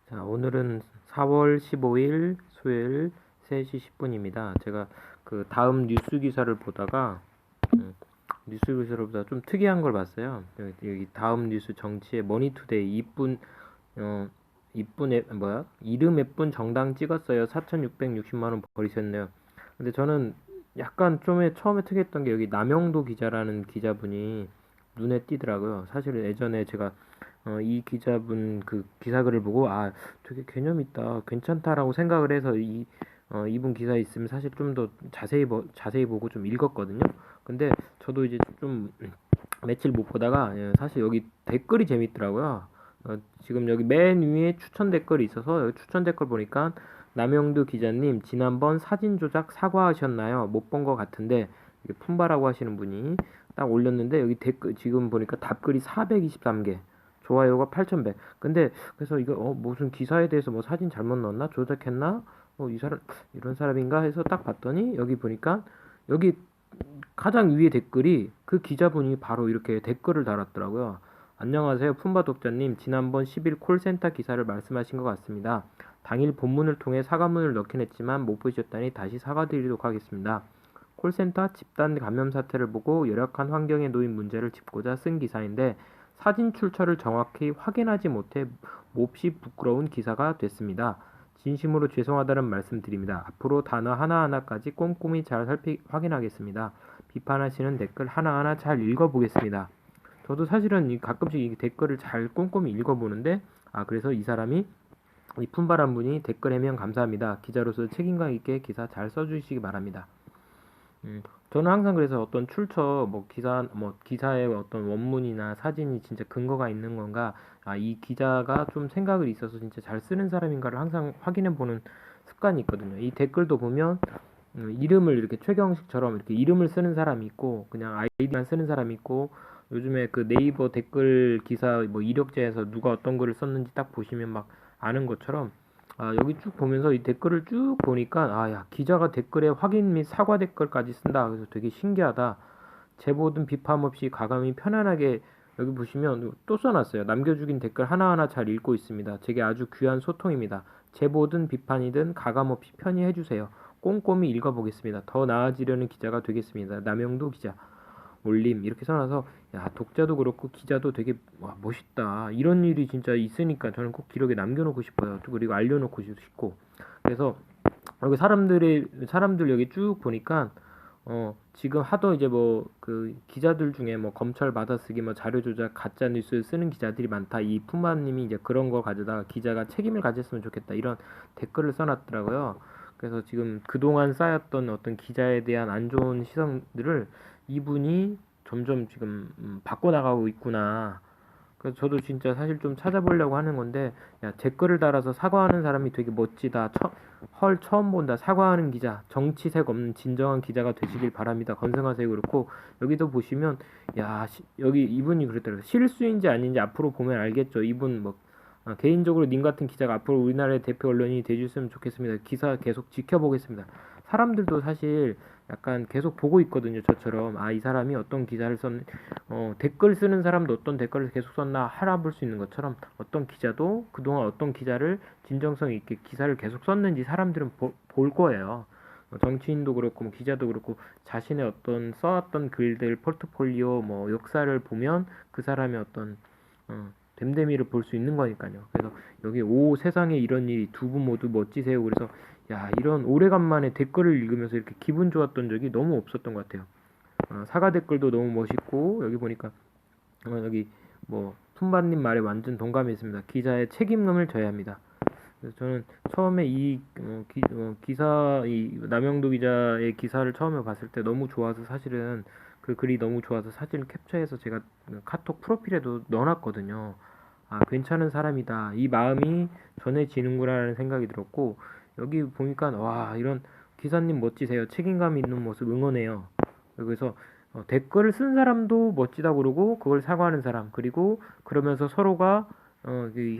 자, 오늘은 4월 15일 수요일 3시 10분입니다. 제가 그 다음 뉴스 기사를 보다가 뉴스 기사를 보다 좀 특이한 걸 봤어요. 여기 다음 뉴스 정치의 머니투데이 이름 예쁜 정당 찍었어요. 4,660만 원 버리셨네요. 근데 저는 약간 처음에 특이했던 게 여기 남영도 기자라는 기자분이 눈에 띄더라고요. 사실은 예전에 제가 이 기자분 그 기사글을 보고 되게 개념 있다, 괜찮다라고 생각을 해서 이분 기사 있으면 사실 좀 더 자세히 보고 좀 읽었거든요. 근데 저도 이제 좀 며칠 못 보다가 사실 여기 댓글이 재밌더라고요. 지금 여기 맨 위에 추천 댓글이 있어서 여기 추천 댓글 보니까 남영두 기자님 지난번 사진 조작 사과하셨나요? 못 본 것 같은데 이게 품바라고 하시는 분이 딱 올렸는데 여기 댓글 지금 보니까 답글이 423개, 좋아요가 8,100. 근데 그래서 이거 무슨 기사에 대해서 뭐 사진 잘못 넣었나? 조작했나? 이 사람 이런 사람인가 해서 딱 봤더니 여기 보니까 여기 가장 위에 댓글이 그 기자분이 바로 이렇게 댓글을 달았더라고요. 안녕하세요. 푼바 독자님. 지난번 10일 콜센터 기사를 말씀하신 것 같습니다. 당일 본문을 통해 사과문을 넣긴 했지만 못 보셨다니 다시 사과드리도록 하겠습니다. 콜센터 집단 감염 사태를 보고 열악한 환경에 놓인 문제를 짚고자 쓴 기사인데 사진 출처를 정확히 확인하지 못해 몹시 부끄러운 기사가 됐습니다. 진심으로 죄송하다는 말씀드립니다. 앞으로 단어 하나하나까지 꼼꼼히 잘 확인하겠습니다. 비판하시는 댓글 하나하나 잘 읽어보겠습니다. 저도 사실은 가끔씩 이 댓글을 잘 꼼꼼히 읽어보는데 그래서 이 사람이 이 푼바람 분이 댓글 해명 감사합니다. 기자로서 책임감 있게 기사 잘 써주시기 바랍니다. 저는 항상 그래서 어떤 출처, 기사의 어떤 원문이나 사진이 진짜 근거가 있는 건가, 이 기자가 좀 생각을 있어서 진짜 잘 쓰는 사람인가를 항상 확인해 보는 습관이 있거든요. 이 댓글도 보면, 이름을 이렇게 최경식처럼 이렇게 이름을 쓰는 사람이 있고, 그냥 아이디만 쓰는 사람이 있고, 요즘에 그 네이버 댓글 기사 뭐 이력자에서 누가 어떤 글을 썼는지 딱 보시면 막 아는 것처럼 여기 쭉 보면서 이 댓글을 쭉 보니까 야, 기자가 댓글에 확인 및 사과 댓글까지 쓴다. 그래서 되게 신기하다. 제보든 비판 없이 가감히 편안하게 여기 보시면 또 써놨어요. 남겨주긴 댓글 하나하나 잘 읽고 있습니다. 제게 아주 귀한 소통입니다. 제보든 비판이든 가감 없이 편히 해주세요. 꼼꼼히 읽어보겠습니다. 더 나아지려는 기자가 되겠습니다. 남영도 기자. 올림 이렇게 써놔서 야, 독자도 그렇고 기자도 되게 멋있다, 이런 일이 진짜 있으니까 저는 꼭 기록에 남겨놓고 싶어요. 또 그리고 알려놓고 싶고. 그래서 여기 사람들 여기 쭉 보니까 지금 하도 이제 뭐 그 기자들 중에 뭐 검찰 받아쓰기 뭐 자료 조작 가짜 뉴스 쓰는 기자들이 많다, 이 푸마님이 이제 그런 거 가져다가 기자가 책임을 가졌으면 좋겠다 이런 댓글을 써놨더라고요. 그래서 지금 그동안 쌓였던 어떤 기자에 대한 안 좋은 시선들을 이분이 점점 지금 바꿔나가고 있구나. 그래서 저도 진짜 사실 좀 찾아보려고 하는 건데, 야, 댓글을 달아서 사과하는 사람이 되게 멋지다. 처음 본다. 사과하는 기자. 정치색 없는 진정한 기자가 되시길 바랍니다. 건승하세요. 그렇고, 여기도 보시면, 여기 이분이 그랬더라고요. 실수인지 아닌지 앞으로 보면 알겠죠. 이분 개인적으로 님 같은 기자가 앞으로 우리나라의 대표 언론이 돼주셨으면 좋겠습니다. 기사 계속 지켜보겠습니다. 사람들도 사실 약간 계속 보고 있거든요. 저처럼 이 사람이 어떤 기사를 댓글 쓰는 사람도 어떤 댓글을 계속 썼나 알아볼 수 있는 것처럼 어떤 기자도 그동안 어떤 기자를 진정성 있게 기사를 계속 썼는지 사람들은 볼 거예요. 정치인도 그렇고 뭐 기자도 그렇고 자신의 어떤 써왔던 글들 포트폴리오 뭐 역사를 보면 그 사람의 어떤 됨됨이를 볼 수 있는 거니까요. 그래서 여기 세상에 이런 일이, 두 분 모두 멋지세요. 그래서 이런 오래간만에 댓글을 읽으면서 이렇게 기분 좋았던 적이 너무 없었던 것 같아요. 사과 댓글도 너무 멋있고, 여기 보니까 여기 뭐 푼바님 말에 완전 동감했습니다. 기자의 책임감을 져야 합니다. 그래서 저는 처음에 이 남영도 기자의 기사를 처음에 봤을 때 너무 좋아서, 사실은 그 글이 너무 좋아서 사진을 캡처해서 제가 카톡 프로필에도 넣어놨거든요. 괜찮은 사람이다, 이 마음이 전해지는구나라는 생각이 들었고, 여기 보니까 이런 기사님 멋지세요. 책임감 있는 모습 응원해요. 그래서 댓글을 쓴 사람도 멋지다 그러고, 그걸 사과하는 사람, 그리고 그러면서 서로가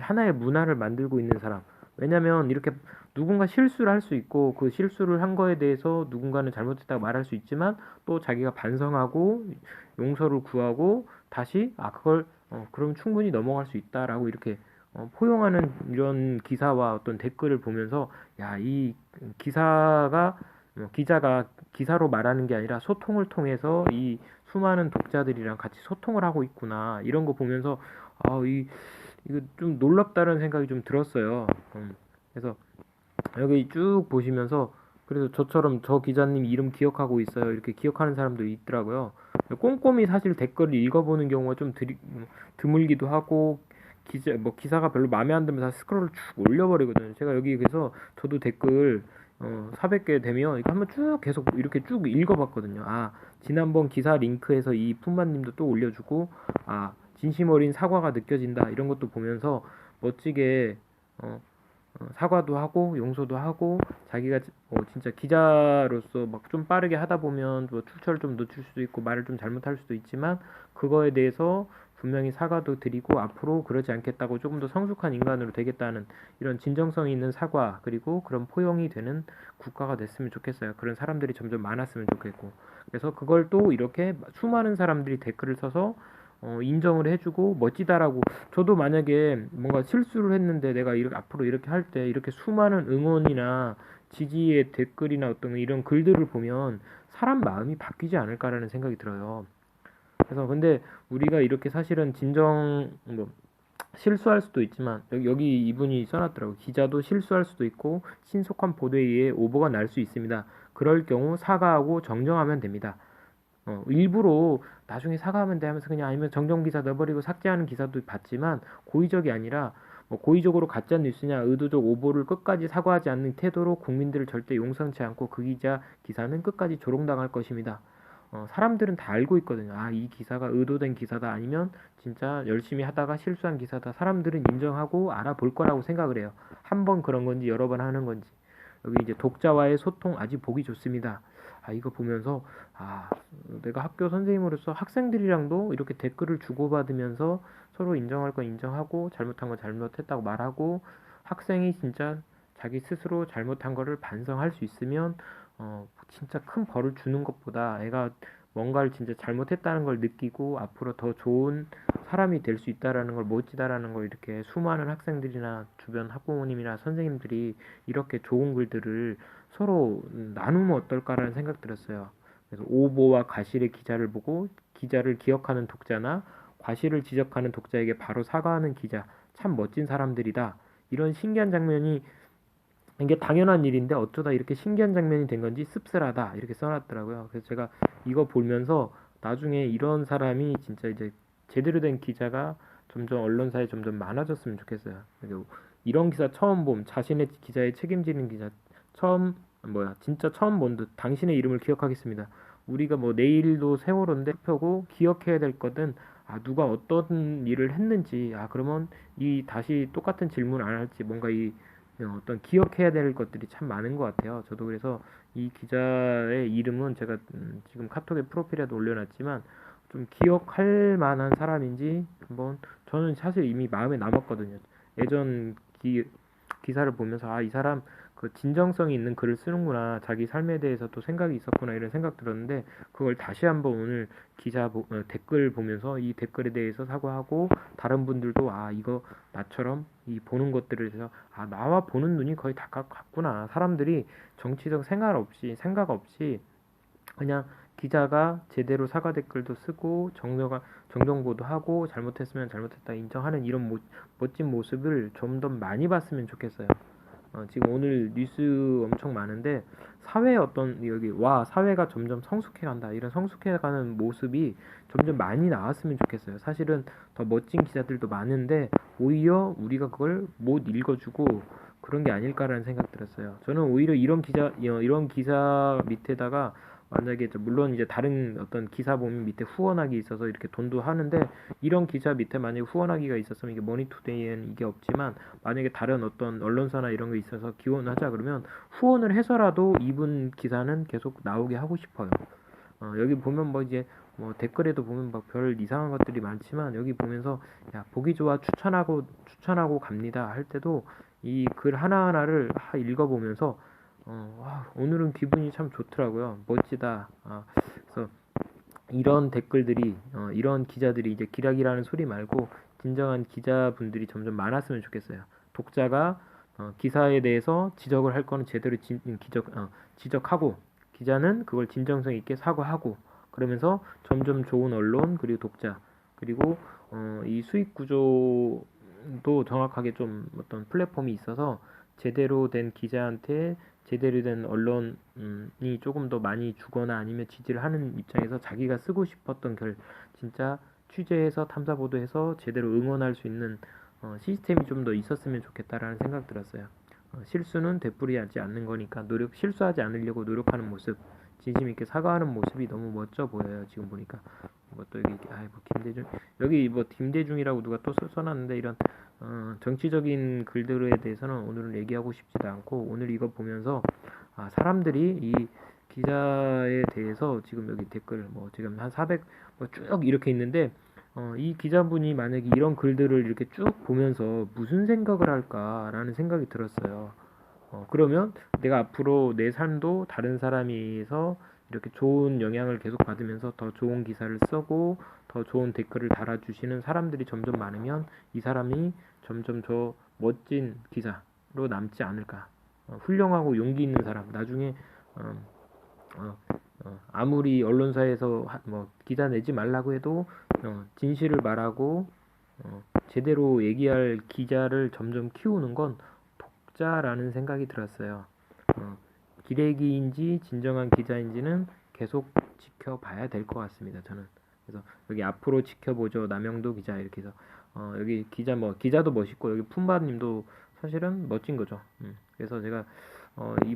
하나의 문화를 만들고 있는 사람. 왜냐면 이렇게 누군가 실수를 할 수 있고, 그 실수를 한 거에 대해서 누군가는 잘못했다고 말할 수 있지만, 또 자기가 반성하고 용서를 구하고 다시 그걸 그럼 충분히 넘어갈 수 있다라고 이렇게 포용하는 이런 기사와 어떤 댓글을 보면서 야, 이 기사가 기자가 기사로 말하는 게 아니라 소통을 통해서 이 수많은 독자들이랑 같이 소통을 하고 있구나 이런 거 보면서 이거 좀 놀랍다는 생각이 좀 들었어요. 그래서 여기 쭉 보시면서 그래서 저처럼 저 기자님 이름 기억하고 있어요. 이렇게 기억하는 사람도 있더라고요. 꼼꼼히 사실 댓글을 읽어보는 경우가 좀 드물기도 하고 기사가 별로 마음에 안 들면 다 스크롤을 쭉 올려버리거든요. 제가 여기 그래서 저도 댓글 400개 되면 이거 한번 쭉 계속 이렇게 쭉 읽어봤거든요. 지난번 기사 링크에서 이 푼마님도 또 올려주고 진심 어린 사과가 느껴진다 이런 것도 보면서 멋지게 어, 사과도 하고 용서도 하고 자기가 진짜 기자로서 막 좀 빠르게 하다 보면 뭐 출처를 좀 놓칠 수도 있고 말을 좀 잘못할 수도 있지만 그거에 대해서 분명히 사과도 드리고 앞으로 그러지 않겠다고 조금 더 성숙한 인간으로 되겠다는 이런 진정성이 있는 사과 그리고 그런 포용이 되는 국가가 됐으면 좋겠어요. 그런 사람들이 점점 많았으면 좋겠고 그래서 그걸 또 이렇게 수많은 사람들이 댓글을 써서 인정을 해주고 멋지다라고 저도 만약에 뭔가 실수를 했는데 내가 이렇게 앞으로 이렇게 할 때 이렇게 수많은 응원이나 지지의 댓글이나 어떤 이런 글들을 보면 사람 마음이 바뀌지 않을까라는 생각이 들어요. 그래서 근데 우리가 이렇게 사실은 진정 뭐 실수할 수도 있지만 여기 이분이 써놨더라고. 기자도 실수할 수도 있고 신속한 보도에 의해 오보가 날 수 있습니다. 그럴 경우 사과하고 정정하면 됩니다. 일부러 나중에 사과하면 돼 하면서 그냥 아니면 정정 기사 넣어버리고 삭제하는 기사도 봤지만 고의적이 아니라 뭐 고의적으로 가짜 뉴스냐 의도적 오보를 끝까지 사과하지 않는 태도로 국민들을 절대 용서치 않고 그 기사는 끝까지 조롱당할 것입니다. 사람들은 다 알고 있거든요. 이 기사가 의도된 기사다 아니면 진짜 열심히 하다가 실수한 기사다. 사람들은 인정하고 알아볼 거라고 생각을 해요. 한 번 그런 건지 여러 번 하는 건지. 여기 이제 독자와의 소통 아주 보기 좋습니다. 이거 보면서 내가 학교 선생님으로서 학생들이랑도 이렇게 댓글을 주고받으면서 서로 인정할 건 인정하고 잘못한 건 잘못했다고 말하고 학생이 진짜 자기 스스로 잘못한 거를 반성할 수 있으면 진짜 큰 벌을 주는 것보다 애가 뭔가를 진짜 잘못했다는 걸 느끼고 앞으로 더 좋은 사람이 될 수 있다라는 걸 멋지다라는 걸 이렇게 수많은 학생들이나 주변 학부모님이나 선생님들이 이렇게 좋은 글들을 서로 나누면 어떨까라는 생각 들었어요. 그래서 오보와 과실의 기자를 보고 기자를 기억하는 독자나 과실을 지적하는 독자에게 바로 사과하는 기자 참 멋진 사람들이다. 이런 신기한 장면이 이게 당연한 일인데 어쩌다 이렇게 신기한 장면이 된 건지 씁쓸하다 이렇게 써놨더라고요. 그래서 제가 이거 보면서 나중에 이런 사람이 진짜 이제 제대로 된 기자가 점점 언론사에 점점 많아졌으면 좋겠어요. 그리고 이런 기사 처음 봄 자신의 기자에 책임지는 기자 처음 진짜 처음 본 듯 당신의 이름을 기억하겠습니다. 우리가 뭐 내일도 세월호인데 표고 기억해야 될 것은 누가 어떤 일을 했는지 그러면 이 다시 똑같은 질문 안 할지 뭔가 이 어떤 기억해야 될 것들이 참 많은 것 같아요. 저도 그래서 이 기자의 이름은 제가 지금 카톡에 프로필에도 올려놨지만 좀 기억할 만한 사람인지 한번 저는 사실 이미 마음에 남았거든요. 예전 기사를 보면서 이 사람 그 진정성이 있는 글을 쓰는구나 자기 삶에 대해서 또 생각이 있었구나 이런 생각 들었는데 그걸 다시 한번 오늘 댓글 보면서 이 댓글에 대해서 사과하고 다른 분들도 이거 나처럼 이 보는 것들을 해서 나와 보는 눈이 거의 다 같구나 사람들이 정치적 생각 없이 그냥 기자가 제대로 사과 댓글도 쓰고 정정보도 하고 잘못했으면 잘못했다 인정하는 이런 멋진 모습을 좀 더 많이 봤으면 좋겠어요. 지금 오늘 뉴스 엄청 많은데 사회 사회가 점점 성숙해간다 이런 성숙해가는 모습이 점점 많이 나왔으면 좋겠어요. 사실은 더 멋진 기자들도 많은데 오히려 우리가 그걸 못 읽어주고 그런 게 아닐까라는 생각 들었어요. 저는 오히려 이런 기사 밑에다가 만약에 물론 이제 다른 어떤 기사 보면 밑에 후원하기 있어서 이렇게 돈도 하는데 이런 기사 밑에 만약에 후원하기가 있었으면 이게 머니투데이엔 이게 없지만 만약에 다른 어떤 언론사나 이런 게 있어서 기원하자 그러면 후원을 해서라도 이분 기사는 계속 나오게 하고 싶어요. 여기 보면 뭐 댓글에도 보면 막 별 이상한 것들이 많지만 여기 보면서 보기 좋아 추천하고 갑니다 할 때도 이 글 하나하나를 읽어보면서 오늘은 기분이 참 좋더라고요. 멋지다. 그래서 이런 댓글들이 이런 기자들이 이제 기락이라는 소리 말고 진정한 기자분들이 점점 많았으면 좋겠어요. 독자가 기사에 대해서 지적을 할 거는 제대로 지적하고 기자는 그걸 진정성 있게 사과하고 그러면서 점점 좋은 언론 그리고 독자 그리고 이 수익 구조도 정확하게 좀 어떤 플랫폼이 있어서 제대로 된 기자한테 제대로 된 언론이 조금 더 많이 주거나 아니면 지지를 하는 입장에서 자기가 쓰고 싶었던 진짜 취재해서 탐사 보도해서 제대로 응원할 수 있는 시스템이 좀 더 있었으면 좋겠다라는 생각 들었어요. 실수는 되풀이하지 않는 거니까 실수하지 않으려고 노력하는 모습, 진심 있게 사과하는 모습이 너무 멋져 보여요. 지금 보니까 또 여기 김대중 여기 김대중이라고 누가 또 써놨는데 이런 정치적인 글들에 대해서는 오늘은 얘기하고 싶지도 않고 오늘 이거 보면서 사람들이 이 기자에 대해서 지금 여기 댓글 지금 한 400 쭉 이렇게 있는데 이 기자분이 만약에 이런 글들을 이렇게 쭉 보면서 무슨 생각을 할까라는 생각이 들었어요. 그러면 내가 앞으로 내 삶도 다른 사람에서 이렇게 좋은 영향을 계속 받으면서 더 좋은 기사를 쓰고 더 좋은 댓글을 달아주시는 사람들이 점점 많으면 이 사람이 점점 더 멋진 기자로 남지 않을까. 훌륭하고 용기 있는 사람. 나중에 아무리 언론사에서 기사 내지 말라고 해도 진실을 말하고 제대로 얘기할 기자를 점점 키우는 건 독자라는 생각이 들었어요. 기레기인지 진정한 기자인지는 계속 지켜봐야 될 것 같습니다. 저는 그래서 여기 앞으로 지켜보죠 남영도 기자 이렇게 해서 여기 기자도 멋있고 여기 푼바님도 사실은 멋진 거죠. 그래서 제가 이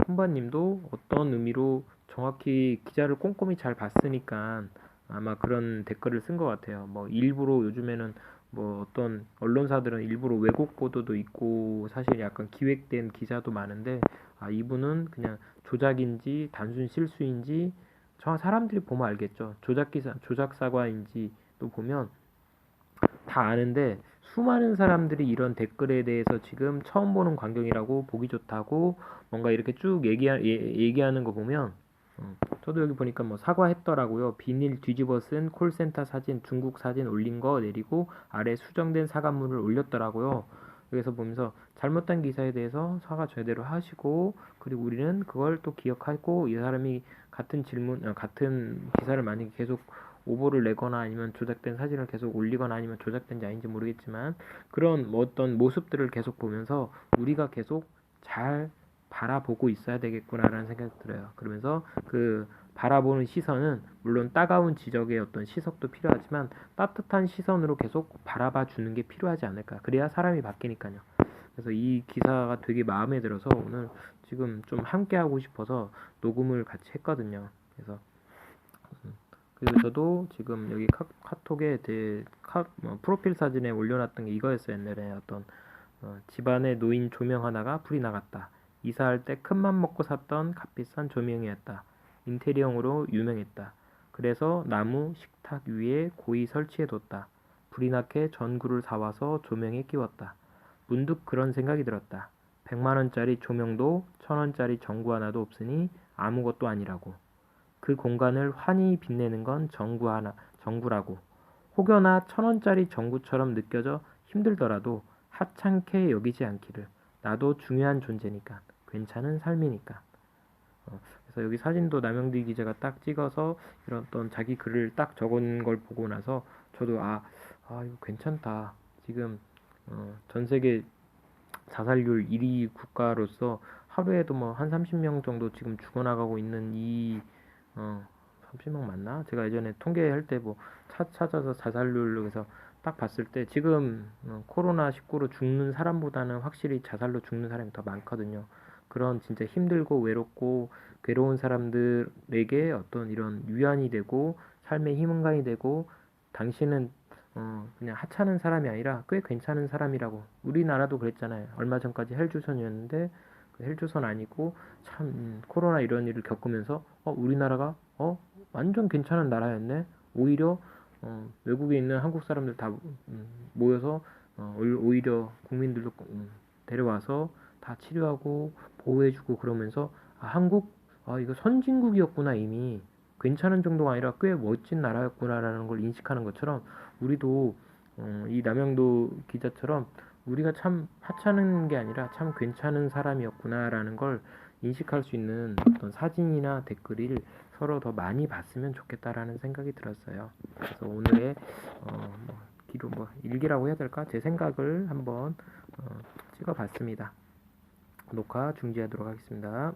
푼바님도 어떤 의미로 정확히 기자를 꼼꼼히 잘 봤으니까 아마 그런 댓글을 쓴 것 같아요. 일부러 요즘에는 어떤 언론사들은 일부러 왜곡 보도도 있고 사실 약간 기획된 기사도 많은데 이분은 그냥 조작인지 단순 실수인지 사람들이 보면 알겠죠. 조작 사과인지 또 보면 다 아는데 수많은 사람들이 이런 댓글에 대해서 지금 처음 보는 광경이라고 보기 좋다고 뭔가 이렇게 쭉 얘기하는 거 보면 저도 여기 보니까 사과했더라고요. 비닐 뒤집어 쓴 콜센터 사진, 중국 사진 올린 거 내리고 아래 수정된 사과문을 올렸더라고요. 그래서 보면서 잘못된 기사에 대해서 사과 제대로 하시고 그리고 우리는 그걸 또 기억하고 이 사람이 같은 기사를 만약에 계속 오보를 내거나 아니면 조작된 사진을 계속 올리거나 아니면 조작된지 아닌지 모르겠지만 그런 어떤 모습들을 계속 보면서 우리가 계속 잘 바라보고 있어야 되겠구나라는 생각이 들어요. 그러면서 그 바라보는 시선은 물론 따가운 지적의 어떤 시석도 필요하지만 따뜻한 시선으로 계속 바라봐 주는 게 필요하지 않을까. 그래야 사람이 바뀌니까요. 그래서 이 기사가 되게 마음에 들어서 오늘 지금 좀 함께 하고 싶어서 녹음을 같이 했거든요. 그래서 그리고 저도 지금 여기 카톡에 프로필 사진에 올려놨던 게 이거였어요. 옛날에 어떤 집안의 노인 조명 하나가 불이 나갔다. 이사할 때 큰맘 먹고 샀던 값비싼 조명이었다. 인테리어용으로 유명했다. 그래서 나무 식탁 위에 고이 설치해뒀다. 불이 나게 전구를 사와서 조명에 끼웠다. 문득 그런 생각이 들었다. 100만원짜리 조명도 1000원짜리 전구 하나도 없으니 아무것도 아니라고. 그 공간을 환히 빛내는 건 전구라고. 혹여나 1000원짜리 전구처럼 느껴져 힘들더라도 하찮게 여기지 않기를. 나도 중요한 존재니까. 괜찮은 삶이니까. 그래서 여기 사진도 남영디 기자가 딱 찍어서 이런 어떤 자기 글을 딱 적은 걸 보고 나서 저도 이거 괜찮다. 지금 전 세계 자살률 1위 국가로서 하루에도 한 30명 정도 지금 죽어나가고 있는 30명 맞나? 제가 예전에 통계할 때 찾아서 자살률로 해서 딱 봤을 때 지금 코로나19로 죽는 사람보다는 확실히 자살로 죽는 사람이 더 많거든요. 그런 진짜 힘들고 외롭고 괴로운 사람들에게 어떤 이런 위안이 되고 삶의 희망감이 되고 당신은 그냥 하찮은 사람이 아니라 꽤 괜찮은 사람이라고. 우리나라도 그랬잖아요. 얼마 전까지 헬조선이었는데 그 헬조선 아니고 참 코로나 이런 일을 겪으면서 우리나라가 완전 괜찮은 나라였네. 오히려 외국에 있는 한국 사람들 다 모여서 오히려 국민들도 데려와서 다 치료하고 보호해주고 그러면서 한국 이거 선진국이었구나. 이미 괜찮은 정도가 아니라 꽤 멋진 나라였구나라는 걸 인식하는 것처럼 우리도 이 남영도 기자처럼 우리가 참 하찮은 게 아니라 참 괜찮은 사람이었구나라는 걸 인식할 수 있는 어떤 사진이나 댓글을 서로 더 많이 봤으면 좋겠다라는 생각이 들었어요. 그래서 오늘의 기도 일기라고 해야 될까? 제 생각을 한번 찍어봤습니다. 녹화 중지하도록 하겠습니다.